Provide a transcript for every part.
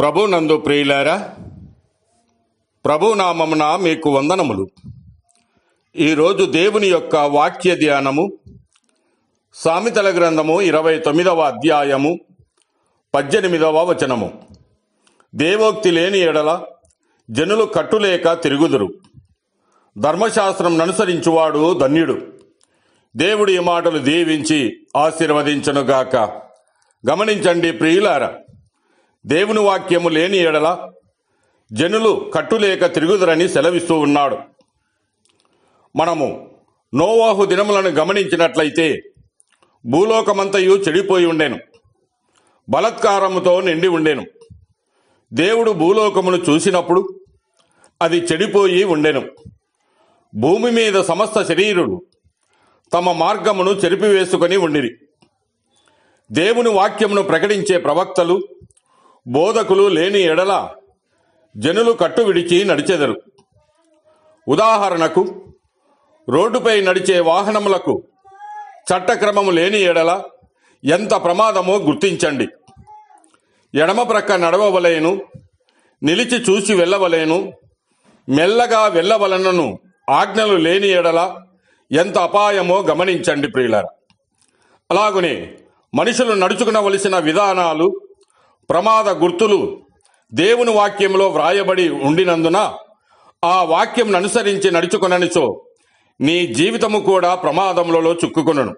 ప్రభునందు ప్రియులారా, ప్రభునామమున మీకు వందనములు. ఈరోజు దేవుని యొక్క వాక్య ధ్యానము సామెతల గ్రంథము 29వ అధ్యాయము 18వ వచనము. దేవోక్తి లేని ఎడల జనులు కట్టులేక తిరుగుదురు, ధర్మశాస్త్రం అనుసరించువాడు ధన్యుడు. దేవుడి ఈ మాటలు దీవించి ఆశీర్వదించునుగాక. గమనించండి ప్రియులారా, దేవుని వాక్యము లేని ఎడల జనులు కట్టులేక తిరుగుదురని సెలవిస్తూ ఉన్నాడు. మనము నోవాహు దినములను గమనించినట్లయితే భూలోకమంతయు చెడిపోయి ఉండెను, బలత్కారముతో నిండి ఉండెను. దేవుడు భూలోకమును చూసినప్పుడు అది చెడిపోయి ఉండెను. భూమి మీద సమస్త శరీరులు తమ మార్గమును చెరిపివేసుకొని ఉండిరి. దేవుని వాక్యమును ప్రకటించే ప్రవక్తలు, బోధకులు లేని ఎడల జనులు కట్టు విడిచి నడిచెదరు. ఉదాహరణకు, రోడ్డుపై నడిచే వాహనములకు చట్టక్రమము లేని ఎడల ఎంత ప్రమాదమో గుర్తించండి. ఎడమ ప్రక్క నడవవలేను, నిలిచి చూసి వెళ్ళవలేను, మెల్లగా వెళ్ళవలనను ఆజ్ఞలు లేని ఎడల ఎంత అపాయమో గమనించండి ప్రియులారా. అలాగునే మనుషులు నడుచుకునవలసిన విధానాలు, ప్రమాద గుర్తులు దేవుని వాక్యంలో వ్రాయబడి ఉండినందున ఆ వాక్యం అనుసరించి నడుచుకుననిచో నీ జీవితము కూడా ప్రమాదములలో చిక్కుకొనును.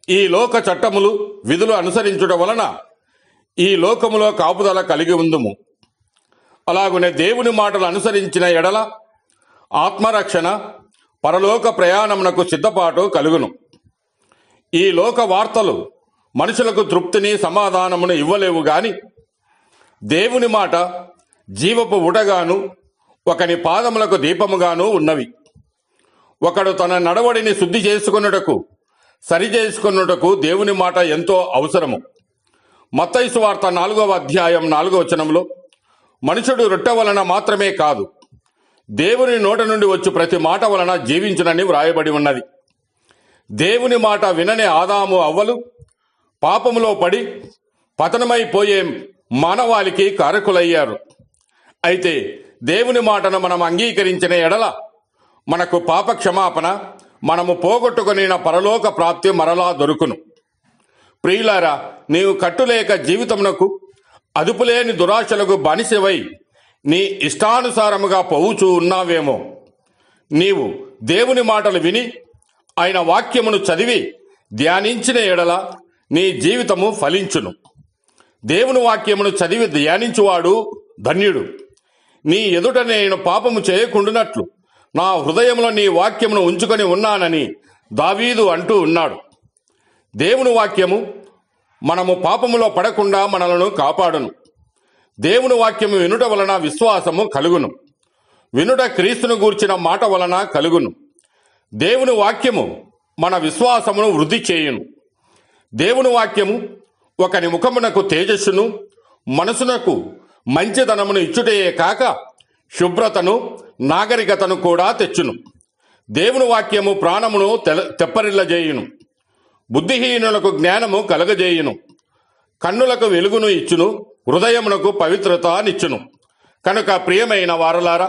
ఈ లోక చట్టములు, విధులు అనుసరించుట వలన ఈ లోకములో కాపుదల కలిగి ఉందుము. అలాగునే దేవుని మాటలు అనుసరించిన ఎడల ఆత్మరక్షణ, పరలోక ప్రయాణమునకు సిద్ధపాటు కలుగును. ఈ లోక వార్తలు మనుషులకు తృప్తిని, సమాధానమును ఇవ్వలేవు గాని దేవుని మాట జీవపు ఊటగాను, ఒకని పాదములకు దీపముగాను ఉన్నవి. ఒకడు తన నడవడిని శుద్ధి చేసుకొనుటకు, సరి చేసుకొనుటకు దేవుని మాట ఎంతో అవసరము. మత్తయి సువార్త 4వ అధ్యాయం 4వ వచనంలో మనుషుడు రొట్టె వలన మాత్రమే కాదు, దేవుని నోట నుండి వచ్చు ప్రతి మాట వలన జీవించునని వ్రాయబడి ఉన్నది. దేవుని మాట వినని ఆదాము అవ్వలు పాపములో పడి పతనమైపోయే మానవాళికి కారకులయ్యారు. అయితే దేవుని మాటను మనం అంగీకరించిన ఎడల మనకు పాప క్షమాపణ, మనము పోగొట్టుకొనిన పరలోక ప్రాప్తి మరలా దొరుకును. ప్రియులారా, నీవు కట్టులేక జీవితమునకు అదుపులేని దురాశలకు బానిసవై నీ ఇష్టానుసారముగా పోవుచూ ఉన్నావేమో. నీవు దేవుని మాటలు విని ఆయన వాక్యమును చదివి ధ్యానించిన ఎడల నీ జీవితము ఫలించును. దేవుని వాక్యమును చదివి ధ్యానించువాడు ధన్యుడు. నీ ఎదుట నేను పాపము చేయకుండునట్లు నా హృదయంలో నీ వాక్యమును ఉంచుకొని ఉన్నానని దావీదు అంటూ ఉన్నాడు. దేవుని వాక్యము మనము పాపములో పడకుండా మనలను కాపాడును. దేవుని వాక్యము వినుట వలన విశ్వాసము కలుగును. వినుట క్రీస్తును గూర్చిన మాట వలన కలుగును. దేవుని వాక్యము మన విశ్వాసమును వృద్ధి చేయును. దేవుని వాక్యము ఒకని ముఖమునకు తేజస్సును, మనసునకు మంచితనమును ఇచ్చుటయే కాక శుభ్రతను, నాగరికతను కూడా తెచ్చును. దేవుని వాక్యము ప్రాణమును తెప్పరిల్లజేయును. బుద్ధిహీనులకు జ్ఞానము కలగజేయును. కన్నులకు వెలుగును ఇచ్చును, హృదయమునకు పవిత్రతనిచ్చును. కనుక ప్రియమైన వారలారా,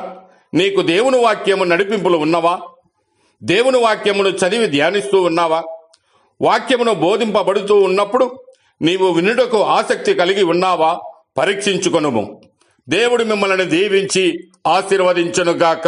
నీకు దేవుని వాక్యము నడిపింపులు ఉన్నవా? దేవుని వాక్యమును చదివి ధ్యానిస్తూ ఉన్నావా? వాక్యమును బోధింపబడుతూ ఉన్నప్పుడు నీవు వినుటకు ఆసక్తి కలిగి ఉన్నావా? పరీక్షించుకొనుము. దేవుడు మిమ్మల్ని దీవించి ఆశీర్వదించునుగాక.